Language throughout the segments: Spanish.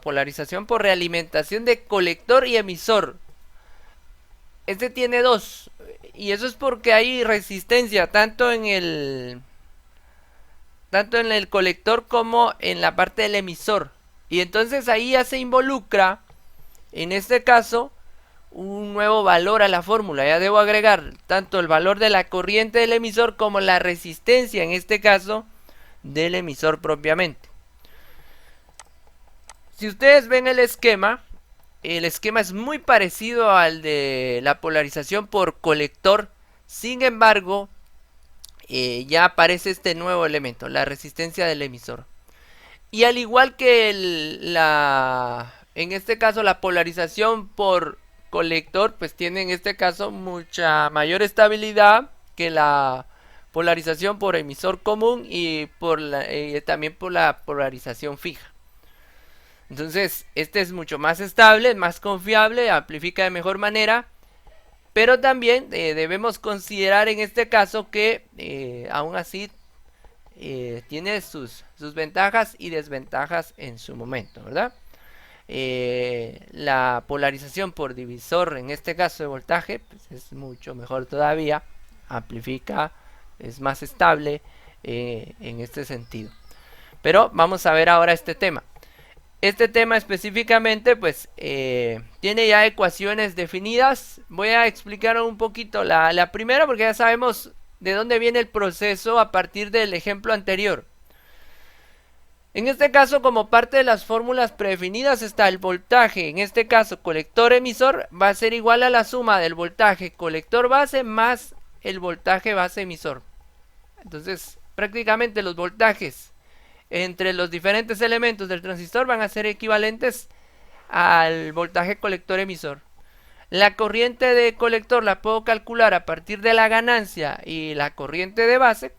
polarización por realimentación de colector y emisor. Este tiene dos. Y eso es porque hay resistencia tanto en el colector como en la parte del emisor. Y entonces ahí ya se involucra, en este caso, un nuevo valor a la fórmula. Ya debo agregar tanto el valor de la corriente del emisor como la resistencia, en este caso, del emisor propiamente. Si ustedes ven el esquema es muy parecido al de la polarización por colector. Sin embargo, ya aparece este nuevo elemento, la resistencia del emisor. Y al igual que en este caso la polarización por colector, pues tiene en este caso mucha mayor estabilidad que la polarización por emisor común y también por la polarización fija. Entonces, este es mucho más estable, más confiable, amplifica de mejor manera, pero también debemos considerar en este caso que aún así tiene sus ventajas y desventajas en su momento, ¿verdad? La polarización por divisor, en este caso de voltaje, pues es mucho mejor todavía, amplifica, es más estable en este sentido. Pero vamos a ver ahora este tema. Este tema específicamente pues tiene ya ecuaciones definidas. Voy a explicar un poquito la primera porque ya sabemos de dónde viene el proceso a partir del ejemplo anterior. En este caso, como parte de las fórmulas predefinidas está el voltaje, en este caso colector emisor, va a ser igual a la suma del voltaje colector base más el voltaje base emisor. Entonces, prácticamente los voltajes entre los diferentes elementos del transistor van a ser equivalentes al voltaje colector emisor. La corriente de colector la puedo calcular a partir de la ganancia y la corriente de base.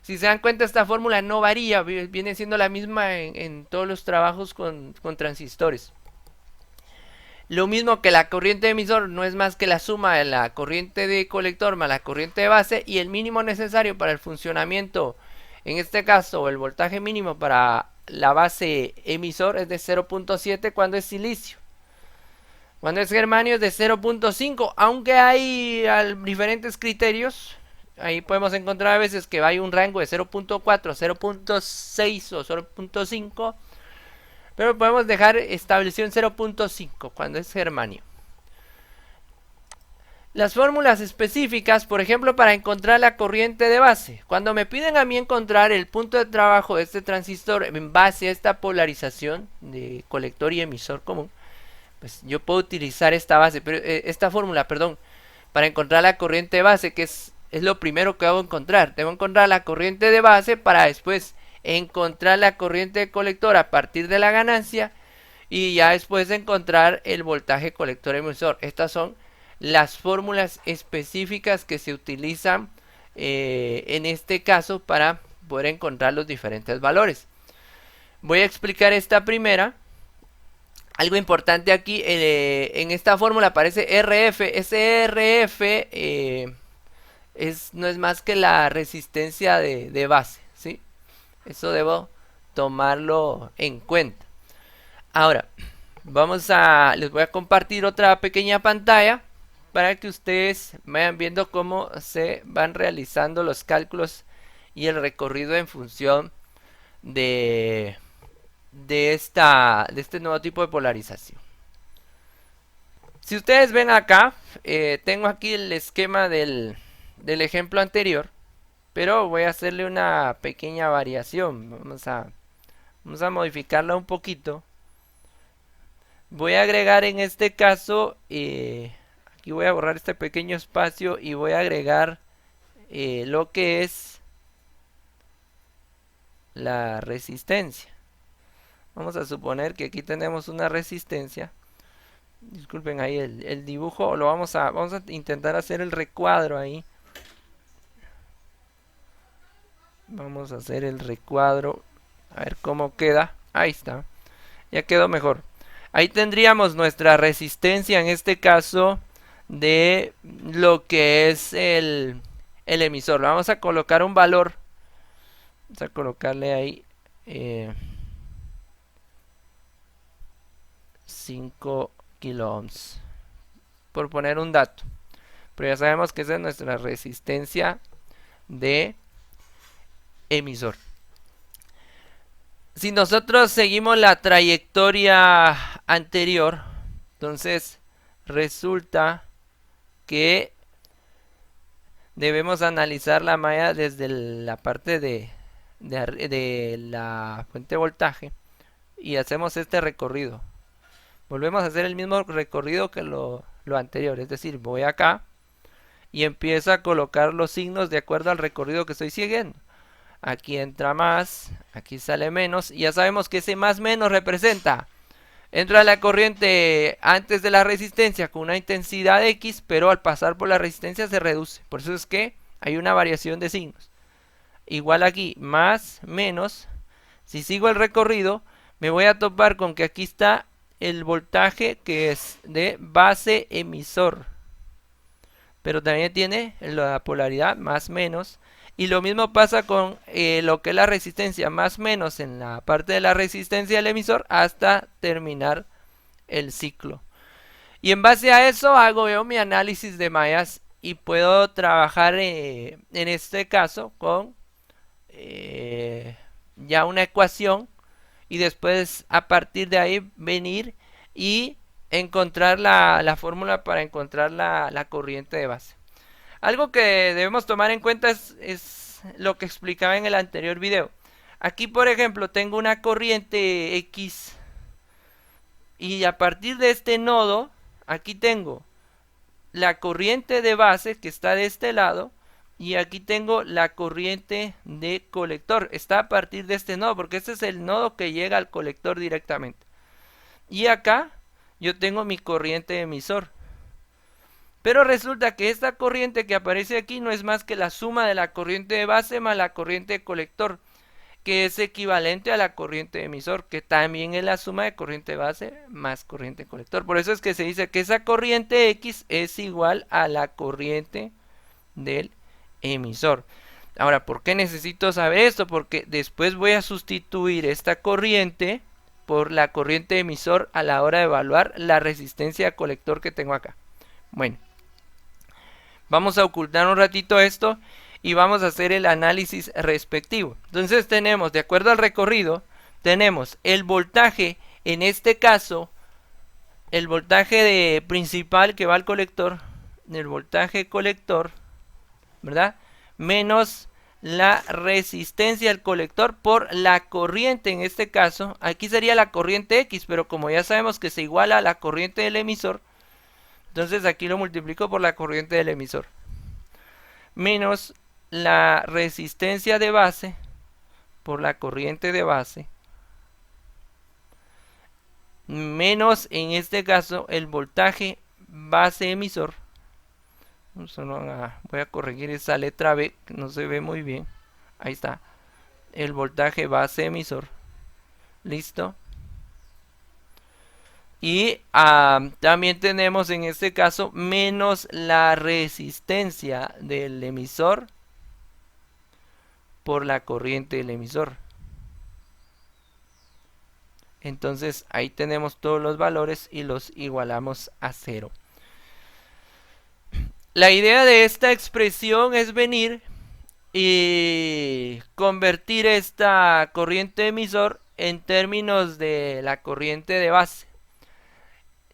Si se dan cuenta, esta fórmula no varía, viene siendo la misma en todos los trabajos con transistores. Lo mismo que la corriente de emisor no es más que la suma de la corriente de colector más la corriente de base, y el mínimo necesario para el funcionamiento, en este caso el voltaje mínimo para la base emisor es de 0.7 cuando es silicio. Cuando es germanio es de 0.5, aunque hay diferentes criterios. Ahí podemos encontrar a veces que hay un rango de 0.4, 0.6 o 0.5. Pero podemos dejar establecido en 0.5 cuando es germanio. Las fórmulas específicas, por ejemplo, para encontrar la corriente de base. Cuando me piden a mí encontrar el punto de trabajo de este transistor en base a esta polarización de colector y emisor común, pues yo puedo utilizar esta fórmula, para encontrar la corriente de base, que es lo primero que debo encontrar. Debo encontrar la corriente de base para después encontrar la corriente de colector a partir de la ganancia y ya después encontrar el voltaje colector emisor. Estas son las fórmulas específicas que se utilizan en este caso para poder encontrar los diferentes valores. Voy a explicar esta primera. Algo importante aquí, en esta fórmula aparece RF. Ese RF no es más que la resistencia de base, ¿sí? Eso debo tomarlo en cuenta. Ahora, les voy a compartir otra pequeña pantalla para que ustedes vayan viendo cómo se van realizando los cálculos y el recorrido en función de este nuevo tipo de polarización. Si ustedes ven acá, tengo aquí el esquema del ejemplo anterior, pero voy a hacerle una pequeña variación. Vamos a modificarla un poquito. Voy a agregar en este caso, aquí voy a borrar este pequeño espacio y voy a agregar lo que es la resistencia. Vamos a suponer que aquí tenemos una resistencia. Disculpen ahí el dibujo, vamos a intentar hacer el recuadro ahí. Vamos a hacer el recuadro, a ver cómo queda. Ahí está, ya quedó mejor. Ahí tendríamos nuestra resistencia, en este caso, de lo que es el emisor. Le vamos a colocar un valor. Vamos a colocarle ahí 5 kilo ohms, por poner un dato. Pero ya sabemos que esa es nuestra resistencia de emisor. Si nosotros seguimos la trayectoria anterior, entonces resulta que debemos analizar la malla desde la parte de la fuente de voltaje y hacemos este recorrido. Volvemos a hacer el mismo recorrido que lo anterior, es decir, voy acá y empiezo a colocar los signos de acuerdo al recorrido que estoy siguiendo. Aquí entra más, aquí sale menos, y ya sabemos que ese más menos representa: entra la corriente antes de la resistencia con una intensidad X, pero al pasar por la resistencia se reduce. Por eso es que hay una variación de signos. Igual aquí, más, menos. Si sigo el recorrido, me voy a topar con que aquí está el voltaje que es de base emisor, pero también tiene la polaridad más menos. Y lo mismo pasa con lo que es la resistencia más menos en la parte de la resistencia del emisor hasta terminar el ciclo. Y en base a eso hago yo mi análisis de mallas y puedo trabajar en este caso con ya una ecuación, y después a partir de ahí venir y encontrar la fórmula para encontrar la corriente de base. Algo que debemos tomar en cuenta es lo que explicaba en el anterior video. Aquí, por ejemplo, tengo una corriente X y a partir de este nodo, aquí tengo la corriente de base que está de este lado y aquí tengo la corriente de colector. Está a partir de este nodo porque este es el nodo que llega al colector directamente. Y acá yo tengo mi corriente emisor. Pero resulta que esta corriente que aparece aquí no es más que la suma de la corriente de base más la corriente de colector, que es equivalente a la corriente de emisor, que también es la suma de corriente de base más corriente de colector. Por eso es que se dice que esa corriente X es igual a la corriente del emisor. Ahora, ¿por qué necesito saber esto? Porque después voy a sustituir esta corriente por la corriente emisor a la hora de evaluar la resistencia de colector que tengo acá. Bueno, vamos a ocultar un ratito esto y vamos a hacer el análisis respectivo. Entonces tenemos, de acuerdo al recorrido, tenemos el voltaje, en este caso, el voltaje principal que va al colector, el voltaje colector, ¿verdad? Menos la resistencia del colector por la corriente, en este caso, aquí sería la corriente X, pero como ya sabemos que se iguala a la corriente del emisor, entonces aquí lo multiplico por la corriente del emisor. Menos la resistencia de base por la corriente de base. Menos, en este caso, el voltaje base emisor. Voy a corregir esa letra B, que no se ve muy bien. Ahí está. El voltaje base emisor. Listo. Y también tenemos en este caso menos la resistencia del emisor por la corriente del emisor. Entonces ahí tenemos todos los valores y los igualamos a 0. La idea de esta expresión es venir y convertir esta corriente emisor en términos de la corriente de base.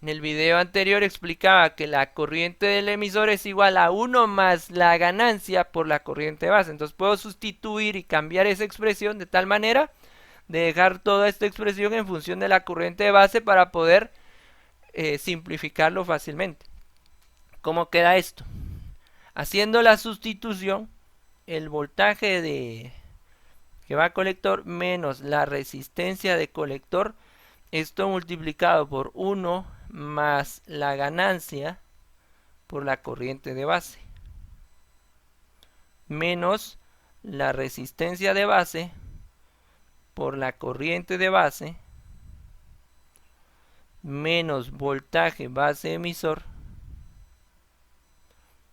En el video anterior explicaba que la corriente del emisor es igual a 1 más la ganancia por la corriente de base. Entonces puedo sustituir y cambiar esa expresión de tal manera de dejar toda esta expresión en función de la corriente de base para poder simplificarlo fácilmente. ¿Cómo queda esto? Haciendo la sustitución, el voltaje que va a colector menos la resistencia de colector, esto multiplicado por 1 más la ganancia por la corriente de base, menos la resistencia de base por la corriente de base, menos voltaje base emisor,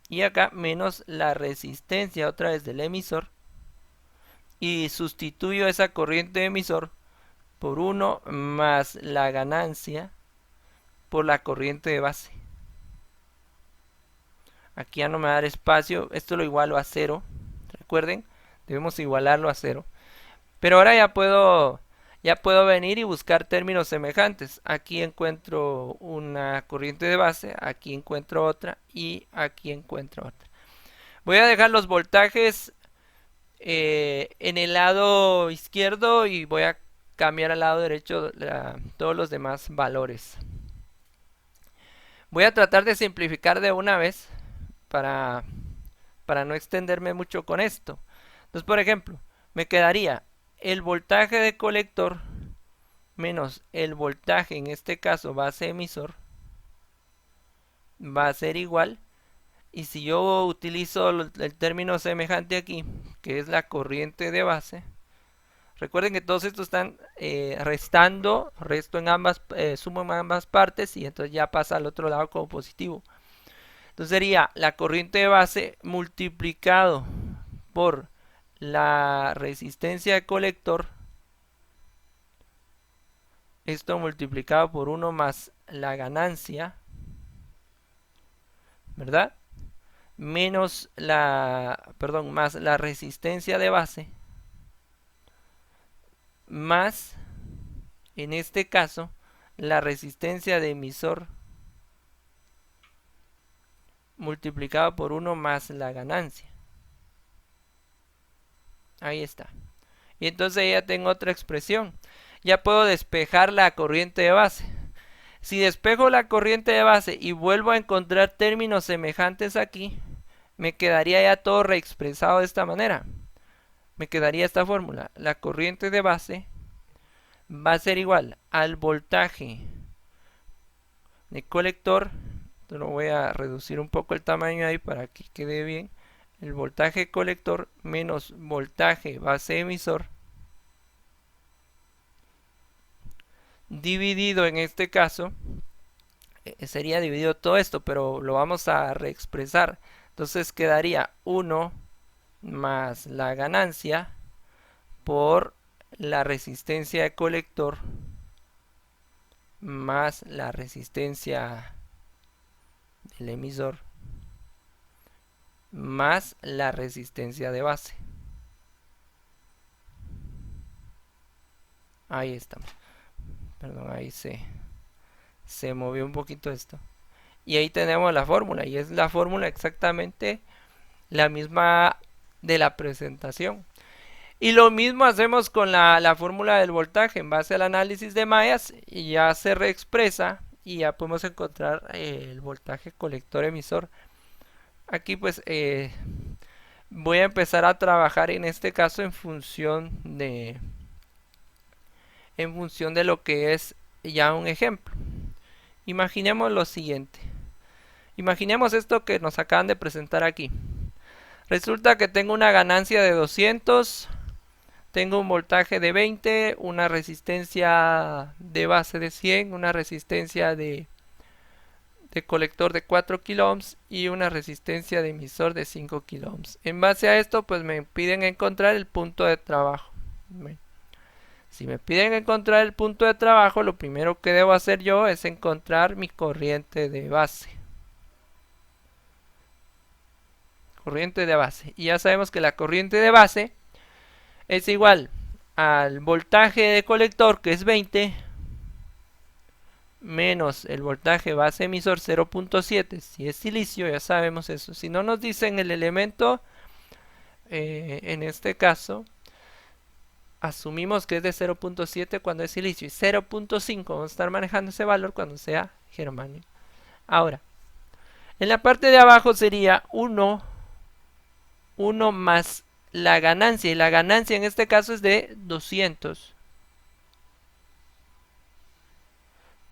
y acá menos la resistencia otra vez del emisor, y sustituyo esa corriente de emisor por 1 más la ganancia por la corriente de base. Aquí ya no me va a dar espacio, esto lo igualo a 0. Recuerden, debemos igualarlo a 0. Pero ahora ya puedo venir y buscar términos semejantes. Aquí encuentro una corriente de base, aquí encuentro otra y aquí encuentro otra. Voy a dejar los voltajes en el lado izquierdo y voy a cambiar al lado derecho todos los demás valores. Voy a tratar de simplificar de una vez para no extenderme mucho con esto. Entonces, por ejemplo, me quedaría el voltaje de colector menos el voltaje, en este caso base emisor, va a ser igual. Y si yo utilizo el término semejante aquí, que es la corriente de base, recuerden que todos estos están restando, resto en ambas, sumo en ambas partes y entonces ya pasa al otro lado como positivo. Entonces sería la corriente de base multiplicado por la resistencia de colector, esto multiplicado por 1 más la ganancia, ¿verdad? Menos más la resistencia de base, más, en este caso, la resistencia de emisor multiplicado por 1 más la ganancia. Ahí está. Y entonces ya tengo otra expresión. Ya puedo despejar la corriente de base. Si despejo la corriente de base y vuelvo a encontrar términos semejantes aquí, me quedaría ya todo reexpresado de esta manera. Me quedaría esta fórmula. La corriente de base va a ser igual al voltaje de colector. Lo voy a reducir un poco el tamaño ahí para que quede bien. El voltaje colector menos voltaje base emisor dividido, en este caso sería dividido todo esto, pero lo vamos a reexpresar. Entonces quedaría 1 más la ganancia por la resistencia de colector más la resistencia del emisor más la resistencia de base. Ahí estamos. Perdón, ahí se movió un poquito esto. Y ahí tenemos la fórmula. Y es la fórmula exactamente la misma de la presentación. Y lo mismo hacemos con la fórmula del voltaje. En base al análisis de mallas, y ya se reexpresa y ya podemos encontrar el voltaje colector emisor. Aquí pues voy a empezar a trabajar en este caso en función de lo que es ya un ejemplo. Imaginemos lo siguiente. Imaginemos esto que nos acaban de presentar aquí. Resulta que tengo una ganancia de 200, tengo un voltaje de 20, una resistencia de base de 100, una resistencia de colector de 4 kilo ohms y una resistencia de emisor de 5 kilo ohms. En base a esto pues me piden encontrar el punto de trabajo. Si me piden encontrar el punto de trabajo, lo primero que debo hacer yo es encontrar mi corriente de base. Corriente de base. Y ya sabemos que la corriente de base es igual al voltaje de colector, que es 20, menos el voltaje base emisor 0.7. Si es silicio, ya sabemos eso. Si no nos dicen el elemento, en este caso asumimos que es de 0.7 cuando es silicio y 0.5 vamos a estar manejando ese valor cuando sea germanio. Ahora, en la parte de abajo sería 1 más la ganancia, y la ganancia en este caso es de 200.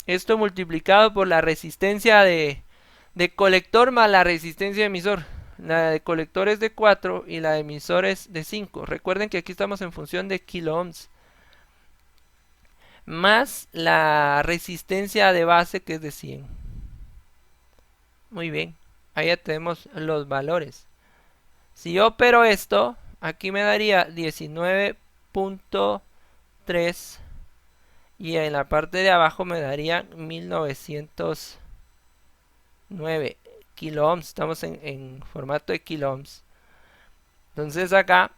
Esto multiplicado por la resistencia de colector más la resistencia de emisor. La de colector es de 4 y la de emisor es de 5. Recuerden que aquí estamos en función de kilo ohms. Más la resistencia de base, que es de 100. Muy bien. Ahí ya tenemos los valores. Si yo opero esto, aquí me daría 19.3 y en la parte de abajo me darían 1909 kilo ohms. Estamos en formato de kilo ohms. Entonces acá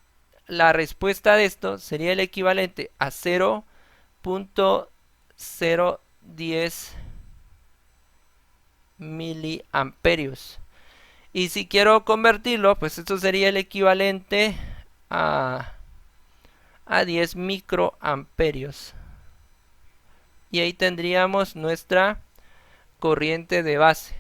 la respuesta de esto sería el equivalente a 0.010 miliamperios. Y si quiero convertirlo, pues esto sería el equivalente a 10 microamperios. Y ahí tendríamos nuestra corriente de base.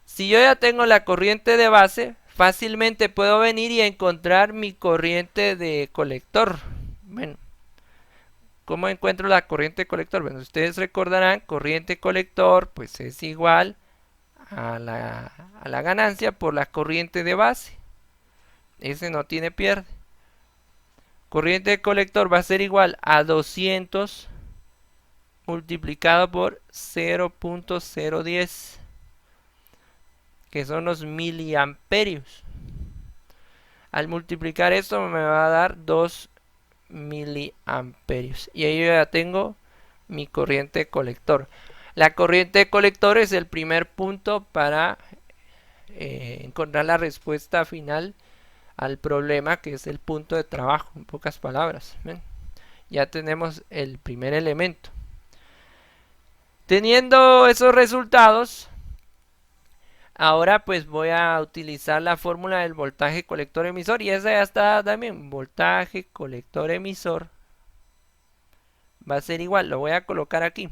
Si yo ya tengo la corriente de base, fácilmente puedo venir y encontrar mi corriente de colector. Bueno, ¿cómo encuentro la corriente de colector? Bueno, ustedes recordarán, corriente colector pues es igual a la ganancia por la corriente de base. Ese no tiene pierde. Corriente de colector va a ser igual a 200 multiplicado por 0.010, que son los miliamperios. Al multiplicar esto me va a dar 2 miliamperios. Y ahí yo ya tengo mi corriente de colector. La corriente de colector es el primer punto para encontrar la respuesta final al problema, que es el punto de trabajo, en pocas palabras. ¿Ven? Ya tenemos el primer elemento. Teniendo esos resultados, ahora pues voy a utilizar la fórmula del voltaje colector emisor, y esa ya está también. Voltaje colector emisor va a ser igual, lo voy a colocar aquí,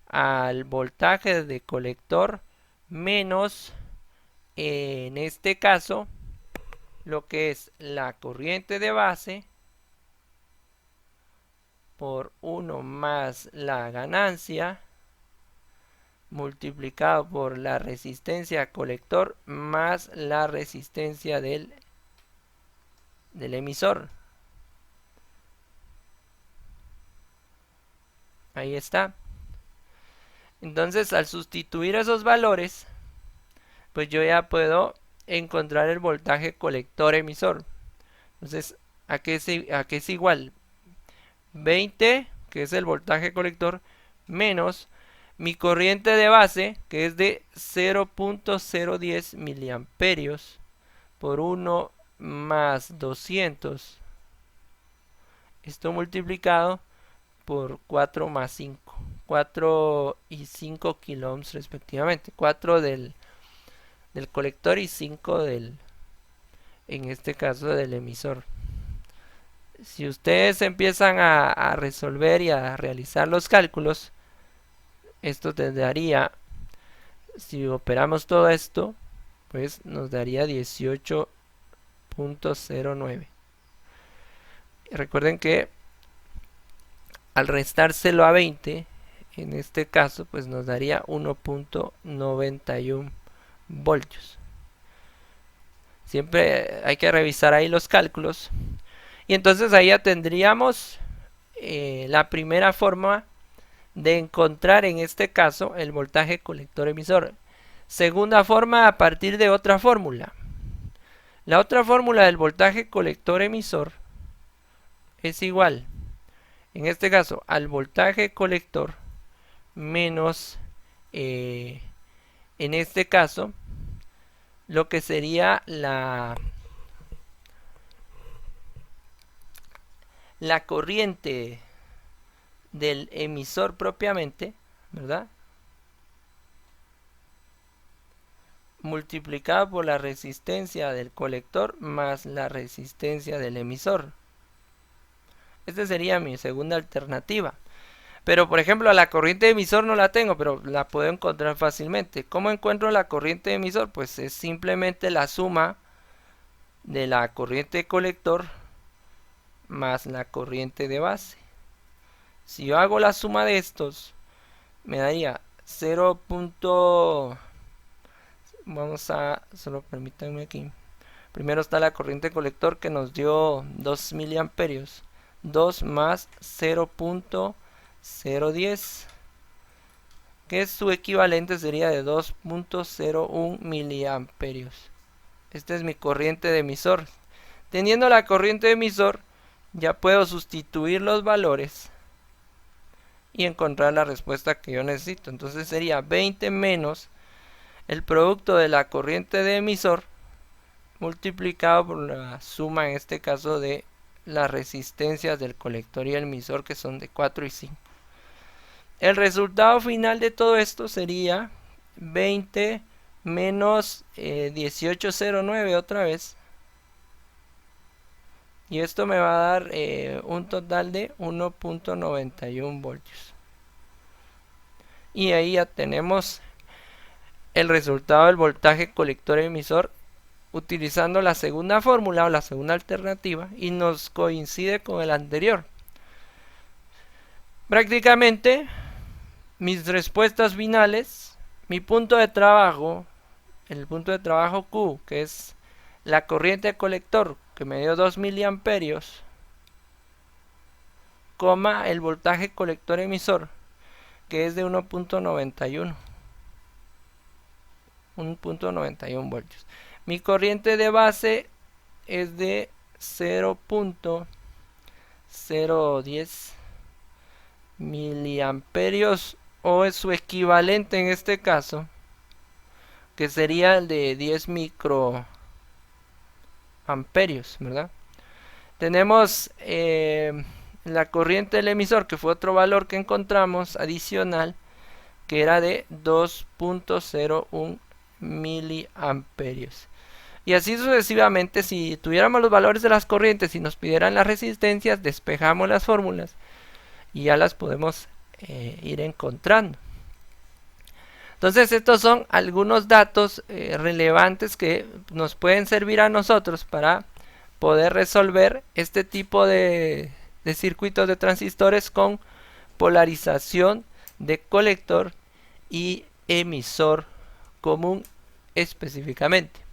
al voltaje de colector menos, en este caso, lo que es la corriente de base por 1 más la ganancia multiplicado por la resistencia colector más la resistencia del emisor. Ahí está. Entonces, al sustituir esos valores, pues yo ya puedo encontrar el voltaje colector emisor. Entonces, ¿a qué es igual? 20, que es el voltaje colector, menos mi corriente de base, que es de 0.010 miliamperios, por 1 más 200. Esto multiplicado por 4 más 5. 4 y 5 kilo ohms respectivamente. 4 del colector y 5 en este caso, del emisor. Si ustedes empiezan a resolver y a realizar los cálculos, esto te daría, si operamos todo esto, pues nos daría 18.09. Recuerden que al restárselo a 20, en este caso, pues nos daría 1.91 voltios. Siempre hay que revisar ahí los cálculos. Y entonces ahí ya tendríamos la primera forma de encontrar, en este caso, el voltaje colector emisor. Segunda forma, a partir de otra fórmula. La otra fórmula del voltaje colector emisor es igual, en este caso, al voltaje colector menos, en este caso, lo que sería la corriente del emisor propiamente, ¿verdad? Multiplicado por la resistencia del colector más la resistencia del emisor. Esta sería mi segunda alternativa. Pero por ejemplo, la corriente de emisor no la tengo, pero la puedo encontrar fácilmente. ¿Cómo encuentro la corriente de emisor? Pues es simplemente la suma de la corriente de colector más la corriente de base. Si yo hago la suma de estos, me daría 0. Vamos a, solo permítanme aquí. Primero está la corriente de colector, que nos dio 2 miliamperios. 2 más 0.010, que su equivalente sería de 2.01 miliamperios. Esta es mi corriente de emisor. Teniendo la corriente de emisor, ya puedo sustituir los valores y encontrar la respuesta que yo necesito. Entonces sería 20 menos el producto de la corriente de emisor multiplicado por la suma, en este caso, de las resistencias del colector y el emisor, que son de 4 y 5. El resultado final de todo esto sería 20 menos 1809 otra vez. Y esto me va a dar un total de 1.91 voltios. Y ahí ya tenemos el resultado del voltaje colector emisor utilizando la segunda fórmula o la segunda alternativa, y nos coincide con el anterior. Prácticamente mis respuestas finales, mi punto de trabajo, el punto de trabajo Q, que es la corriente colector que me dio 2 miliamperios, coma el voltaje colector emisor, que es de 1.91 voltios. Mi corriente de base es de 0.010 miliamperios, o es su equivalente en este caso, que sería el de 10 microamperios, ¿verdad? Tenemos la corriente del emisor, que fue otro valor que encontramos adicional, que era de 2.01 miliamperios. Y así sucesivamente. Si tuviéramos los valores de las corrientes y nos pidieran las resistencias, despejamos las fórmulas y ya las podemos ir encontrando. Entonces estos son algunos datos relevantes que nos pueden servir a nosotros para poder resolver este tipo de circuitos de transistores con polarización de colector y emisor común específicamente.